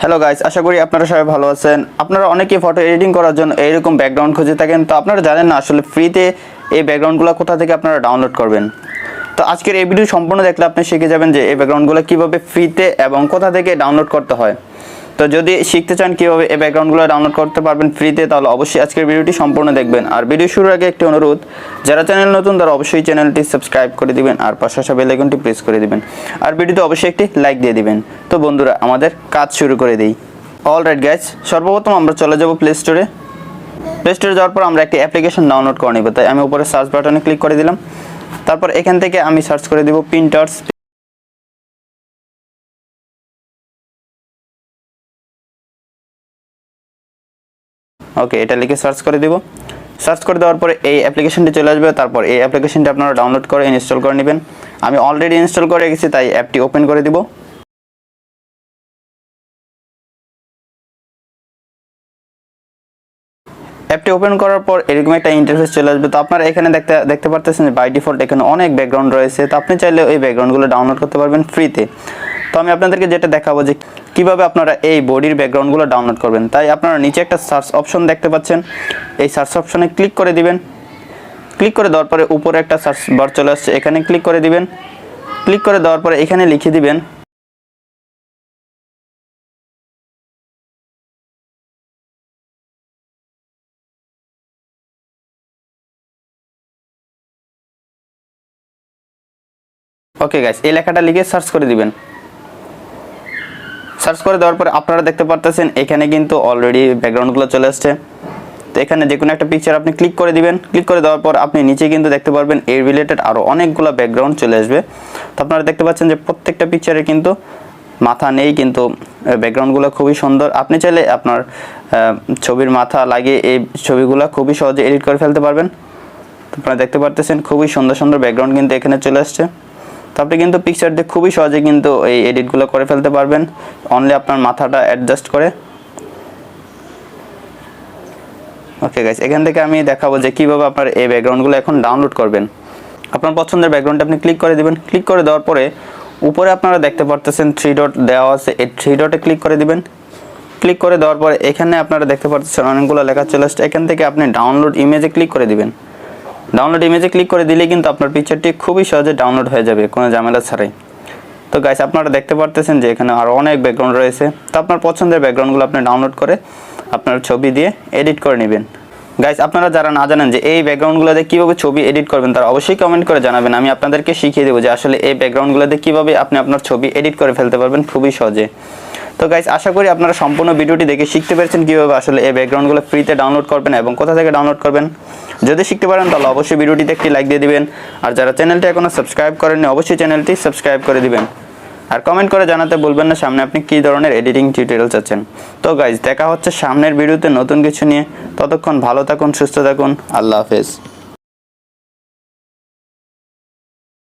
Hello guys, আশা করি আপনারা সবাই ভালো আছেন। আপনারা অনেকেই ফটো এডিটিং করার জন্য এইরকম ব্যাকগ্রাউন্ড খুঁজে থাকেন, তো আপনারা জানেন না আসলে ফ্রিতে এই ব্যাকগ্রাউন্ডগুলো কোথা থেকে আপনারা ডাউনলোড করবেন। তো আজকের এই ভিডিও সম্পূর্ণ দেখলে আপনি শিখে যাবেন যে এই ব্যাকগ্রাউন্ডগুলো কীভাবে ফ্রিতে এবং কোথা থেকে ডাউনলোড করতে হয়। তো যদি শিখতে চান কীভাবে এই ব্যাকগ্রাউন্ডগুলো ডাউনলোড করতে পারবেন ফ্রিতে, তাহলে অবশ্যই আজকের ভিডিওটি সম্পূর্ণ দেখবেন। আর ভিডিও শুরুর আগে একটি অনুরোধ, যারা চ্যানেল নতুন তারা অবশ্যই চ্যানেলটি সাবস্ক্রাইব করে দিবেন আর পাশে আসা বেল আইকনটি প্রেস করে দিবেন আর ভিডিওতে অবশ্যই একটি লাইক দিয়ে দিবেন। তো বন্ধুরা, আমাদের কাজ শুরু করে দিই। অলরাইট গাইজ, সর্বপ্রথম আমরা চলে যাব প্লে স্টোরে। প্লে স্টোরে যাওয়ার পর আমরা একটি অ্যাপ্লিকেশন ডাউনলোড করে নেব। তাই আমি উপরে সার্চ বাটনে ক্লিক করে দিলাম। তারপর এখান থেকে আমি সার্চ করে দিব প্রিন্টার্স। ওকে, এটা লিখে সার্চ করে দিব। সার্চ করে দেওয়ার পরে এই অ্যাপ্লিকেশনটি চলে আসবে। তারপর এই অ্যাপ্লিকেশনটি আপনারা ডাউনলোড করে ইনস্টল করে নেবেন। আমি অলরেডি ইনস্টল করে রেখেছি, তাই অ্যাপটি ওপেন করে দিব। অ্যাপটি ওপেন করার পর এরকম একটা ইন্টারফেস চলে আসবে। তো আপনারা এখানে দেখতে পারতেছেন যে বাই ডিফল্ট এখানে অনেক ব্যাকগ্রাউন্ড রয়েছে। তো আপনি চাইলে এই ব্যাকগ্রাউন্ডগুলো ডাউনলোড করতে পারবেন ফ্রিতে। তো আমি আপনাদেরকে যেটা দেখাবো যে কীভাবে আপনারা এই বডির ব্যাকগ্রাউন্ডগুলো ডাউনলোড করবেন। তাই আপনারা নিচে একটা সার্চ অপশন দেখতে পাচ্ছেন, এই সার্চ অপশনে ক্লিক করে দিবেন। ক্লিক করে দেওয়ার পরে উপরে একটা সার্চ বার চলে আসছে, এখানে ক্লিক করে দিবেন। ক্লিক করে দেওয়ার পরে এখানে লিখে দিবেন ওকে গাইস, এই লেখাটা লিখে সার্চ করে দিবেন। সার্চ করে দেওয়ার পরে আপনারা দেখতে পারতেছেন এখানে কিন্তু অলরেডি ব্যাকগ্রাউন্ডগুলো চলে আসছে। তো এখানে যে কোনো একটা পিকচার আপনি ক্লিক করে দিবেন। ক্লিক করে দেওয়ার পর আপনি নিচে কিন্তু দেখতে পারবেন এর রিলেটেড আরও অনেকগুলো ব্যাকগ্রাউন্ড চলে আসবে। তো আপনারা দেখতে পাচ্ছেন যে প্রত্যেকটা পিকচারে কিন্তু মাথা নেই, কিন্তু ব্যাকগ্রাউন্ডগুলো খুবই সুন্দর। আপনি চাইলে আপনার ছবির মাথা লাগিয়ে এই ছবিগুলো খুবই সহজে এডিট করে ফেলতে পারবেন। তো আপনারা দেখতে পারতেছেন খুবই সুন্দর সুন্দর ব্যাকগ্রাউন্ড কিন্তু এখানে চলে আসছে। তো আপনি কিন্তু পিকচার দিয়ে খুবই সহজে কিন্তু এই এডিটগুলো করে ফেলতে পারবেন, অনলি আপনার মাথাটা অ্যাডজাস্ট করে। ওকে গাইস, এখান থেকে আমি দেখাবো যে কীভাবে আপনার এই ব্যাকগ্রাউন্ডগুলো এখন ডাউনলোড করবেন। আপনার পছন্দের ব্যাকগ্রাউন্ডটা আপনি ক্লিক করে দিবেন। ক্লিক করে দেওয়ার পরে উপরে আপনারা দেখতে পারতেছেন 3 ডট দেওয়া আছে, এই 3 ডটে ক্লিক করে দিবেন। ক্লিক করে দেওয়ার পরে এখানে আপনারা দেখতে পারতেছেন অনেকগুলো লেখা চলে আসছে। এখান থেকে আপনি ডাউনলোড ইমেজে ক্লিক করে দিবেন। ডাউনলোড ইমেজে ক্লিক করে দিলে কিন্তু আপনার পিকচারটি খুবই সহজে ডাউনলোড হয়ে যাবে কোনো ঝামেলা ছাড়াই। তো গাইস, আপনারা দেখতে পারতেছেন যে এখানে আরও অনেক ব্যাকগ্রাউন্ড রয়েছে। তো আপনার পছন্দের ব্যাকগ্রাউন্ডগুলো আপনি ডাউনলোড করে আপনার ছবি দিয়ে এডিট করে নেবেন। গাইস, আপনারা যারা না জানেন যে এই ব্যাকগ্রাউন্ডগুলোতে কীভাবে ছবি এডিট করবেন, তারা অবশ্যই কমেন্ট করে জানাবেন। আমি আপনাদেরকে শিখিয়ে দেবো যে আসলে এই ব্যাকগ্রাউন্ডগুলোতে কীভাবে আপনি আপনার ছবি এডিট করে ফেলতে পারবেন খুবই সহজে। তো গাইস, আশা করি আপনারা সম্পূর্ণ ভিডিওটি দেখে শিখতে পেরেছেন কীভাবে আসলে এই ব্যাকগ্রাউন্ডগুলো ফ্রিতে ডাউনলোড করবেন এবং কোথা থেকে ডাউনলোড করবেন। যদি শিখতে পারেন তাহলে অবশ্যই ভিডিওটিতে একটি লাইক দিয়ে দিবেন। আর যারা চ্যানেলটি এখনও সাবস্ক্রাইব করেননি অবশ্যই চ্যানেলটি সাবস্ক্রাইব করে দিবেন। আর কমেন্ট করে জানাতে বলবেন না সামনে আপনি কী ধরনের এডিটিং টিউটোরিয়াল চাচ্ছেন। তো গাইস, দেখা হচ্ছে সামনের ভিডিওতে নতুন কিছু নিয়ে। ততক্ষণ ভালো থাকুন, সুস্থ থাকুন। আল্লাহ হাফেজ।